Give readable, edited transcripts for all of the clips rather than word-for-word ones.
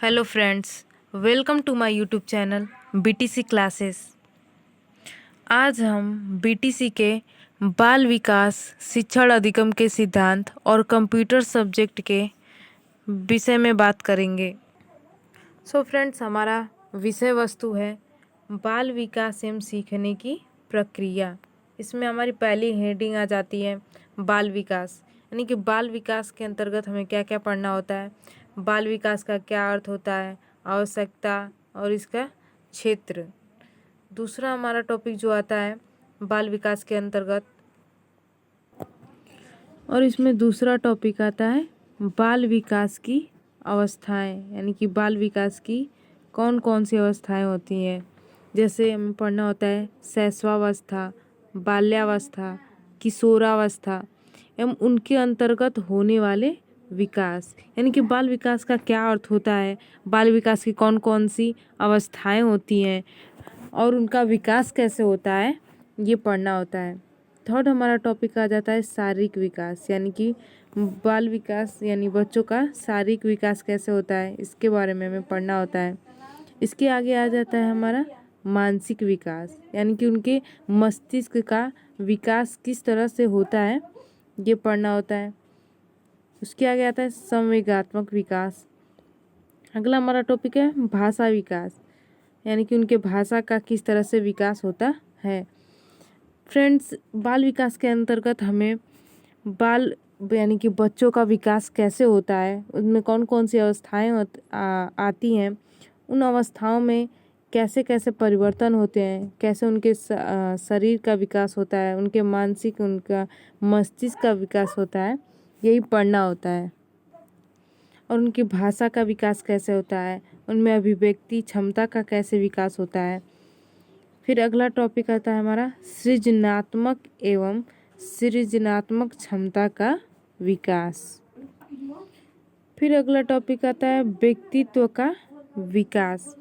Hello friends, welcome to my YouTube channel BTC classes. आज हम BTC के बाल विकास शिक्षण अधिगम के सिद्धांत और कंप्यूटर सब्जेक्ट के विषय में बात करेंगे। फ्रेंड्स, हमारा विषय वस्तु है बाल विकास एवं सीखने की प्रक्रिया। इसमें हमारी पहली हेडिंग आ जाती है बाल विकास, यानी कि बाल विकास के अंतर्गत हमें क्या क्या पढ़ना होता है, बाल विकास का क्या अर्थ होता है, आवश्यकता और इसका क्षेत्र। दूसरा हमारा टॉपिक जो आता है बाल विकास के अंतर्गत, और इसमें दूसरा टॉपिक आता है बाल विकास की अवस्थाएं, यानी कि बाल विकास की कौन कौन सी अवस्थाएं होती हैं। जैसे हमें पढ़ना होता है शैशवावस्था, बाल्यावस्था, किशोरावस्था एवं उनके अंतर्गत होने वाले विकास, यानी कि बाल विकास का क्या अर्थ होता है, बाल विकास की कौन कौन सी अवस्थाएं होती हैं और उनका विकास कैसे होता है, ये पढ़ना होता है। थर्ड हमारा टॉपिक आ जाता है शारीरिक विकास, यानी कि बाल विकास यानी बच्चों का शारीरिक विकास कैसे होता है, इसके बारे में हमें पढ़ना होता है। इसके आगे आ जाता है हमारा मानसिक विकास, यानी कि उनके मस्तिष्क का विकास किस तरह से होता है, ये पढ़ना होता है। उसके आगे आता है संवेगात्मक विकास। अगला हमारा टॉपिक है भाषा विकास, यानी कि उनके भाषा का किस तरह से विकास होता है। फ्रेंड्स, बाल विकास के अंतर्गत हमें बाल यानी कि बच्चों का विकास कैसे होता है, उनमें कौन कौन सी अवस्थाएं आती हैं, उन अवस्थाओं में कैसे कैसे परिवर्तन होते हैं, कैसे उनके शरीर का विकास होता है, उनके मानसिक उनका मस्तिष्क का विकास होता है, यही पढ़ना होता है। और उनकी भाषा का विकास कैसे होता है, उनमें अभिव्यक्ति क्षमता का कैसे विकास होता है। फिर अगला टॉपिक आता है हमारा सृजनात्मक एवं सृजनात्मक क्षमता का विकास। फिर अगला टॉपिक आता है व्यक्तित्व का विकास,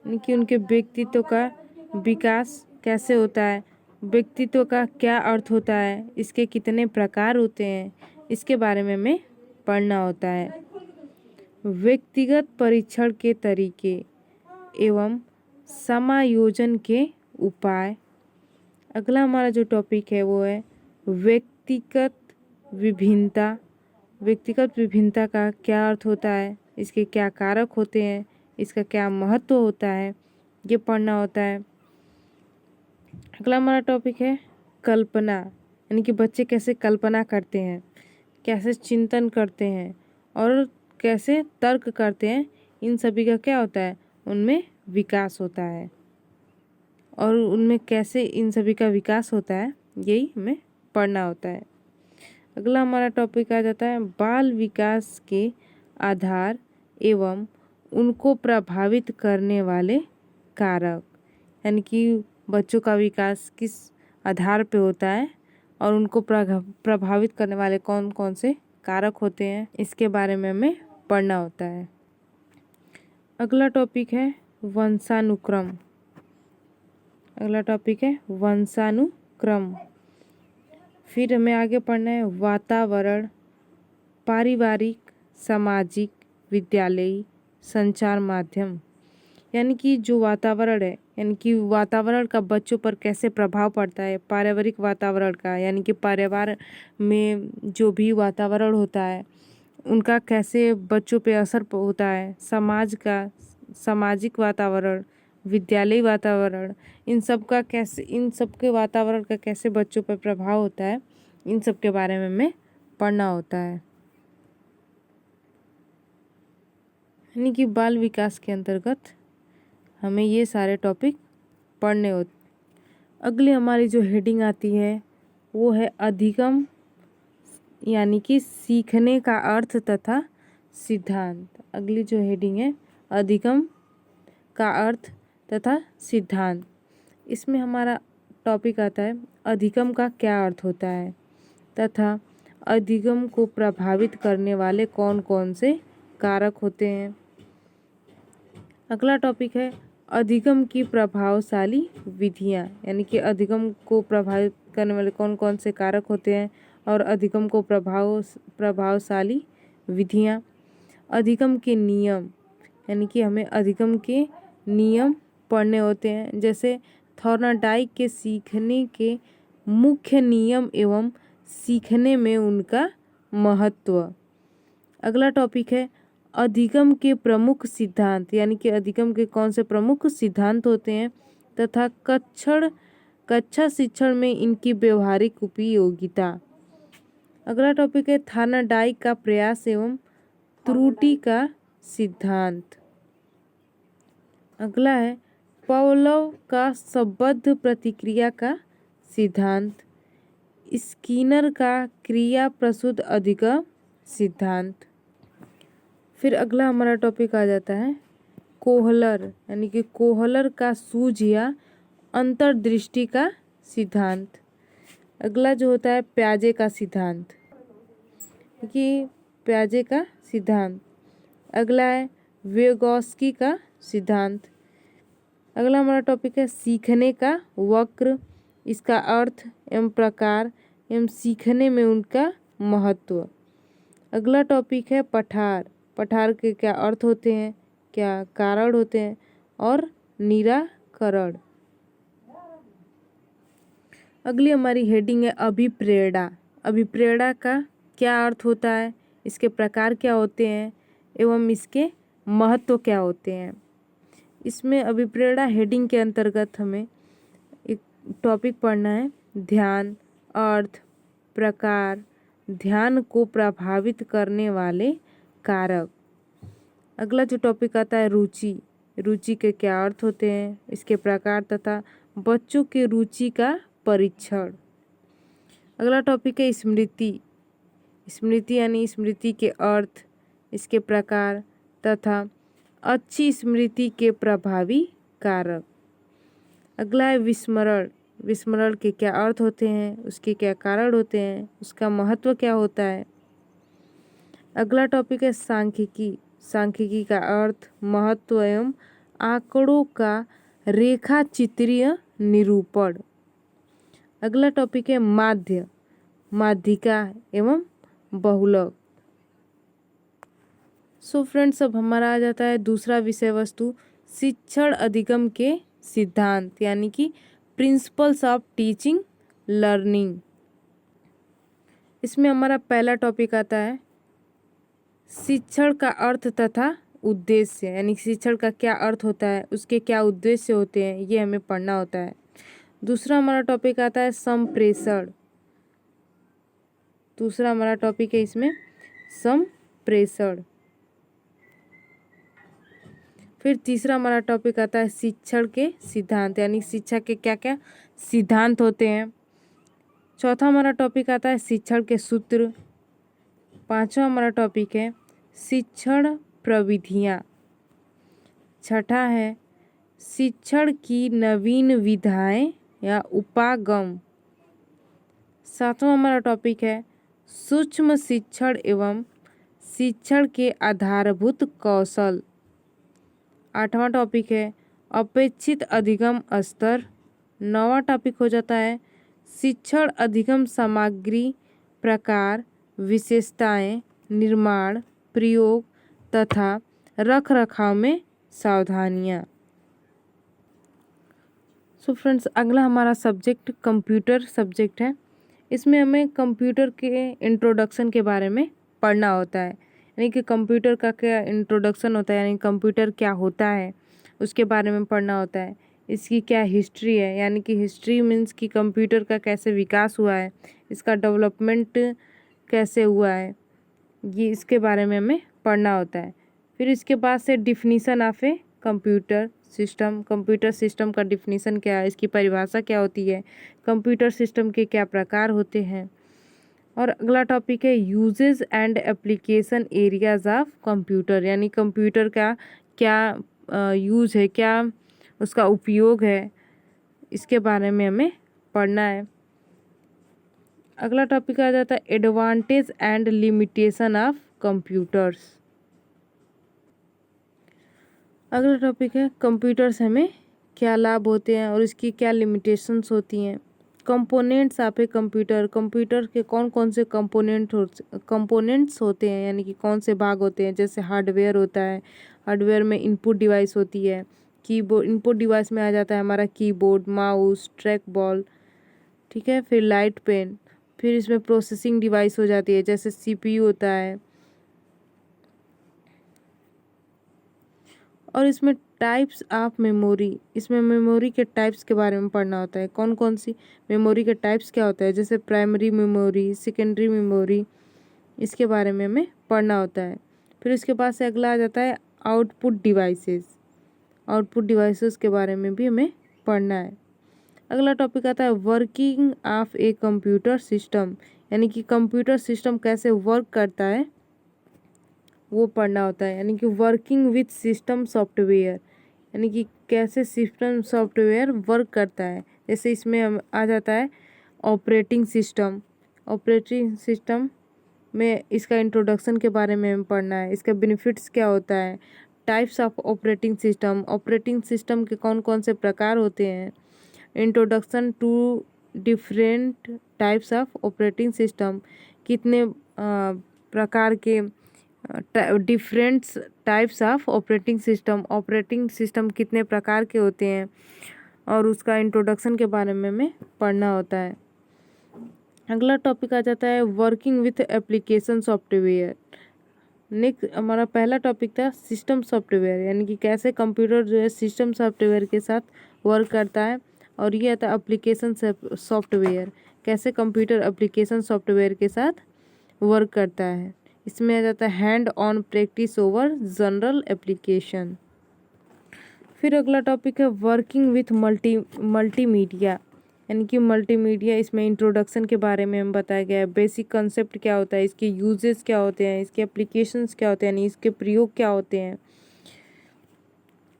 यानी कि उनके व्यक्तित्व का विकास कैसे होता है, व्यक्तित्व का क्या अर्थ होता है, इसके कितने प्रकार होते हैं, इसके बारे में हमें पढ़ना होता है। व्यक्तिगत परीक्षण के तरीके एवं समायोजन के उपाय। अगला हमारा जो टॉपिक है वो है व्यक्तिगत विभिन्नता। व्यक्तिगत विभिन्नता का क्या अर्थ होता है, इसके क्या कारक होते हैं, इसका क्या महत्व होता है, ये पढ़ना होता है। अगला हमारा टॉपिक है कल्पना, यानी कि बच्चे कैसे कल्पना करते हैं, कैसे चिंतन करते हैं और कैसे तर्क करते हैं, इन सभी का क्या होता है, उनमें विकास होता है। और उनमें कैसे इन सभी का विकास होता है, यही हमें पढ़ना होता है। अगला हमारा टॉपिक आ जाता है बाल विकास के आधार एवं उनको प्रभावित करने वाले कारक, यानी कि बच्चों का विकास किस आधार पे होता है और उनको प्रभावित करने वाले कौन कौन से कारक होते हैं, इसके बारे में हमें पढ़ना होता है। अगला टॉपिक है वंशानुक्रम। अगला टॉपिक है वंशानुक्रम। फिर हमें आगे पढ़ना है वातावरण, पारिवारिक, सामाजिक, विद्यालयी, संचार माध्यम, यानी कि जो वातावरण है, यानी कि वातावरण का बच्चों पर कैसे प्रभाव पड़ता है, पारिवारिक वातावरण का, यानी कि परिवार में जो भी वातावरण होता है उनका कैसे बच्चों पे असर होता है, समाज का सामाजिक वातावरण, विद्यालयी वातावरण, इन सब के वातावरण का कैसे बच्चों पर प्रभाव होता है, इन सब के बारे में हमें पढ़ना होता है। यानी कि बाल विकास के अंतर्गत हमें ये सारे टॉपिक पढ़ने होते। अगली हमारी जो हेडिंग आती है वो है अधिगम, यानी कि सीखने का अर्थ तथा सिद्धांत। अगली जो हेडिंग है अधिगम का अर्थ तथा सिद्धांत। इसमें हमारा टॉपिक आता है अधिगम का क्या अर्थ होता है तथा अधिगम को प्रभावित करने वाले कौन कौन से कारक होते हैं। अगला टॉपिक है अधिगम की प्रभावशाली विधियाँ, यानी कि अधिगम को प्रभावित करने वाले कौन कौन से कारक होते हैं और अधिगम को प्रभावशाली विधियाँ। अधिगम के नियम, यानी कि हमें अधिगम के नियम पढ़ने होते हैं, जैसे थॉर्नडाइक के सीखने के मुख्य नियम एवं सीखने में उनका महत्व। अगला टॉपिक है अधिगम के प्रमुख सिद्धांत, यानी कि अधिगम के कौन से प्रमुख सिद्धांत होते हैं तथा कक्षा शिक्षण में इनकी व्यवहारिक उपयोगिता। अगला टॉपिक है थॉर्नडाइक का प्रयास एवं त्रुटि का सिद्धांत। अगला है पावलोव का संबद्ध प्रतिक्रिया का सिद्धांत। स्किनर का क्रिया प्रसूत अधिगम सिद्धांत। फिर अगला हमारा टॉपिक आ जाता है कोहलर, यानी कि कोहलर का सूझ या अंतर्दृष्टि का सिद्धांत। अगला जो होता है प्याजे का सिद्धांत, कि प्याजे का सिद्धांत। अगला है वेगोस्की का सिद्धांत। अगला हमारा टॉपिक है सीखने का वक्र, इसका अर्थ एवं प्रकार एवं सीखने में उनका महत्व। अगला टॉपिक है पठार, पठार के क्या अर्थ होते हैं, क्या कारण होते हैं और निराकरण। अगली हमारी हेडिंग है अभिप्रेरणा। अभिप्रेरणा का क्या अर्थ होता है, इसके प्रकार क्या होते हैं एवं इसके महत्व क्या होते हैं। इसमें अभिप्रेरणा हेडिंग के अंतर्गत हमें एक टॉपिक पढ़ना है ध्यान, अर्थ, प्रकार, ध्यान को प्रभावित करने वाले कारक। अगला जो टॉपिक आता है रुचि, रुचि के क्या अर्थ होते हैं, इसके प्रकार तथा बच्चों के रुचि का परीक्षण। अगला टॉपिक है स्मृति, स्मृति यानी स्मृति के अर्थ, इसके प्रकार तथा अच्छी स्मृति के प्रभावी कारक। अगला है विस्मरण, विस्मरण के क्या अर्थ होते हैं, उसके क्या कारण होते हैं, उसका महत्व क्या होता है। अगला टॉपिक है सांख्यिकी, सांख्यिकी का अर्थ, महत्व एवं आंकड़ों का रेखा चित्रीय निरूपण। अगला टॉपिक है माध्य, माध्यिका एवं बहुलक। सो फ्रेंड्स, अब हमारा आ जाता है दूसरा विषय वस्तु शिक्षण अधिगम के सिद्धांत, यानी कि प्रिंसिपल्स ऑफ टीचिंग लर्निंग। इसमें हमारा पहला टॉपिक आता है शिक्षण का अर्थ तथा उद्देश्य, यानी शिक्षण का क्या अर्थ होता है, उसके क्या उद्देश्य होते हैं, ये हमें पढ़ना होता है। दूसरा हमारा टॉपिक आता है संप्रेषण, दूसरा हमारा टॉपिक है इसमें संप्रेषण। फिर तीसरा हमारा टॉपिक आता है शिक्षण के सिद्धांत, यानी शिक्षा के क्या क्या सिद्धांत होते हैं। चौथा हमारा टॉपिक आता है शिक्षण के सूत्र। पांचवा हमारा टॉपिक है शिक्षण प्रविधियाँ। छठा है शिक्षण की नवीन विधाएं या उपागम। सातवां हमारा टॉपिक है सूक्ष्म शिक्षण एवं शिक्षण के आधारभूत कौशल। आठवां टॉपिक है अपेक्षित अधिगम स्तर। नौवां टॉपिक हो जाता है शिक्षण अधिगम सामग्री, प्रकार, विशेषताएं, निर्माण, प्रयोग तथा रख रखाव में सावधानियां। सो फ्रेंड्स, अगला हमारा सब्जेक्ट कंप्यूटर सब्जेक्ट है। इसमें हमें कंप्यूटर के इंट्रोडक्शन के बारे में पढ़ना होता है, यानी कि कंप्यूटर का क्या इंट्रोडक्शन होता है, यानी कंप्यूटर क्या होता है उसके बारे में पढ़ना होता है। इसकी क्या हिस्ट्री है, यानी कि हिस्ट्री मीन्स कि कंप्यूटर का कैसे विकास हुआ है, इसका डेवलपमेंट कैसे हुआ है, ये इसके बारे में हमें पढ़ना होता है। फिर इसके बाद से definition of a computer system, computer system का डिफिनीसन क्या है, इसकी परिभाषा क्या होती है, कंप्यूटर सिस्टम के क्या प्रकार होते हैं। और अगला टॉपिक है uses and application areas of computer, यानी कंप्यूटर का क्या यूज़ है, क्या उसका उपयोग है, इसके बारे में हमें पढ़ना है। अगला टॉपिक आ जाता है advantage and limitation of computers. अगला टॉपिक है कंप्यूटर से हमें क्या लाभ होते हैं और इसकी क्या लिमिटेशंस होती हैं। Components of a computer, computer के कौन कौन से कंपोनेंट्स होते हैं, यानी कि कौन से भाग होते हैं। जैसे हार्डवेयर होता है, हार्डवेयर में इनपुट डिवाइस होती है। कीबोर्ड, इनपुट डिवाइस में आ जाता है हमारा कीबोर्ड, माउस, ट्रैक बॉल, ठीक है। फिर लाइट पेन, फिर इसमें प्रोसेसिंग डिवाइस हो जाती है, जैसे सीपीयू होता है। और इसमें टाइप्स ऑफ मेमोरी, इसमें मेमोरी के टाइप्स के बारे में पढ़ना होता है। कौन कौन सी मेमोरी के टाइप्स क्या होता है, जैसे प्राइमरी मेमोरी, सेकेंडरी मेमोरी, इसके बारे में हमें पढ़ना होता है। फिर इसके पास से अगला आ जाता है आउटपुट डिवाइसेस, आउटपुट डिवाइसेस के बारे में भी हमें पढ़ना है। अगला टॉपिक आता है working of a computer system, यानी कि कंप्यूटर सिस्टम कैसे वर्क करता है वो पढ़ना होता है। यानी कि वर्किंग विथ सिस्टम सॉफ्टवेयर, यानी कि कैसे सिस्टम सॉफ्टवेयर वर्क करता है। जैसे इसमें आ जाता है ऑपरेटिंग सिस्टम, ऑपरेटिंग सिस्टम में इसका इंट्रोडक्शन के बारे में हमें पढ़ना है, इसका बेनिफिट्स क्या होता है। Types of operating system, operating system के कौन कौन से प्रकार होते हैं। Introduction to different types of operating system, कितने प्रकार के different types of operating system कितने प्रकार के होते हैं, और उसका इंट्रोडक्शन के बारे में हमें पढ़ना होता है। अगला टॉपिक आ जाता है working with application software. Next हमारा पहला टॉपिक था सिस्टम सॉफ्टवेयर, यानी कि कैसे कंप्यूटर जो है सिस्टम सॉफ्टवेयर के साथ वर्क करता है। और ये आता है एप्लीकेशन सॉफ्टवेयर, कैसे कंप्यूटर एप्लीकेशन सॉफ्टवेयर के साथ वर्क करता है। इसमें आ जाता है hand on practice over general application. फिर अगला टॉपिक है वर्किंग विथ मल्टीमीडिया, यानी कि मल्टीमीडिया, इसमें इंट्रोडक्शन के बारे में हम बताया गया है। बेसिक कंसेप्ट क्या होता है, इसके यूजेस क्या होते हैं, इसके एप्लीकेशंस क्या होते हैं, यानी इसके प्रयोग क्या होते हैं,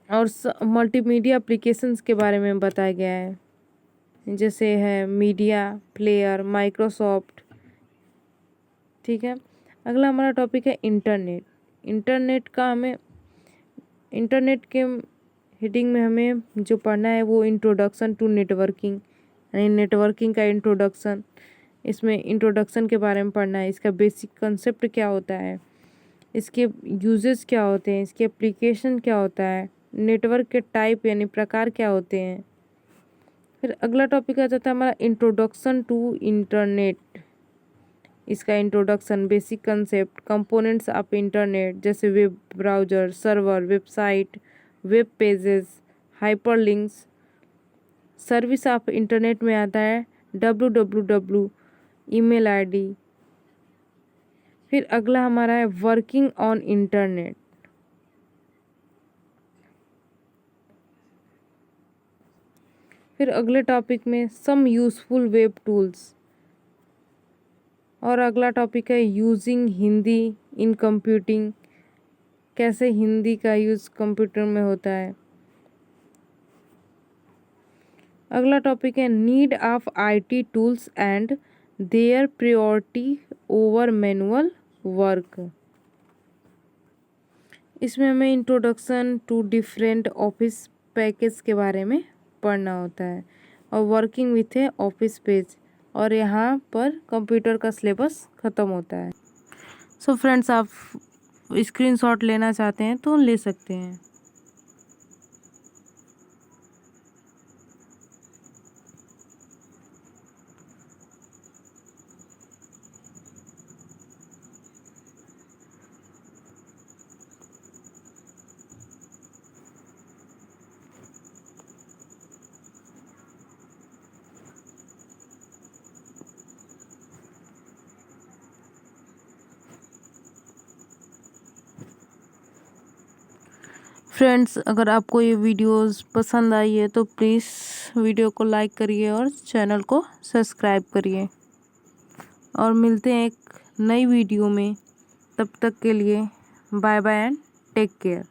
और मल्टीमीडिया एप्लीकेशंस के बारे में बताया गया है। जैसे है मीडिया प्लेयर, माइक्रोसॉफ्ट, ठीक है। अगला हमारा टॉपिक है इंटरनेट। इंटरनेट के हेडिंग में हमें जो पढ़ना है वो इंट्रोडक्शन टू नेटवर्किंग, यानी नेटवर्किंग का इंट्रोडक्शन। इसमें इंट्रोडक्शन के बारे में पढ़ना है, इसका बेसिक कंसेप्ट क्या होता है, इसके यूजेस क्या होते हैं, इसके एप्लीकेशन क्या होता है, नेटवर्क के टाइप यानी प्रकार क्या होते हैं। फिर अगला टॉपिक आ जाता है हमारा इंट्रोडक्शन टू इंटरनेट, इसका introduction, basic concept, components of internet, जैसे web browser, server, website, web pages, hyperlinks. Service of internet में आता है www, ईमेल आईडी। फिर अगला हमारा है वर्किंग ऑन इंटरनेट। फिर अगले टॉपिक में सम यूजफुल वेब टूल्स, और अगला टॉपिक है यूजिंग हिंदी इन कंप्यूटिंग, कैसे हिंदी का यूज़ कंप्यूटर में होता है। अगला टॉपिक है need of IT tools and their priority over manual work. इसमें हमें introduction to different office package के बारे में पढ़ना होता है, और working with a office page, और यहाँ पर कंप्यूटर का सिलेबस ख़त्म होता है। सो फ्रेंड्स, आप स्क्रीनशॉट लेना चाहते हैं तो ले सकते हैं। फ्रेंड्स, अगर आपको ये वीडियोस पसंद आई है तो प्लीज़ वीडियो को लाइक करिए और चैनल को सब्सक्राइब करिए, और मिलते हैं एक नई वीडियो में। तब तक के लिए bye bye and take care.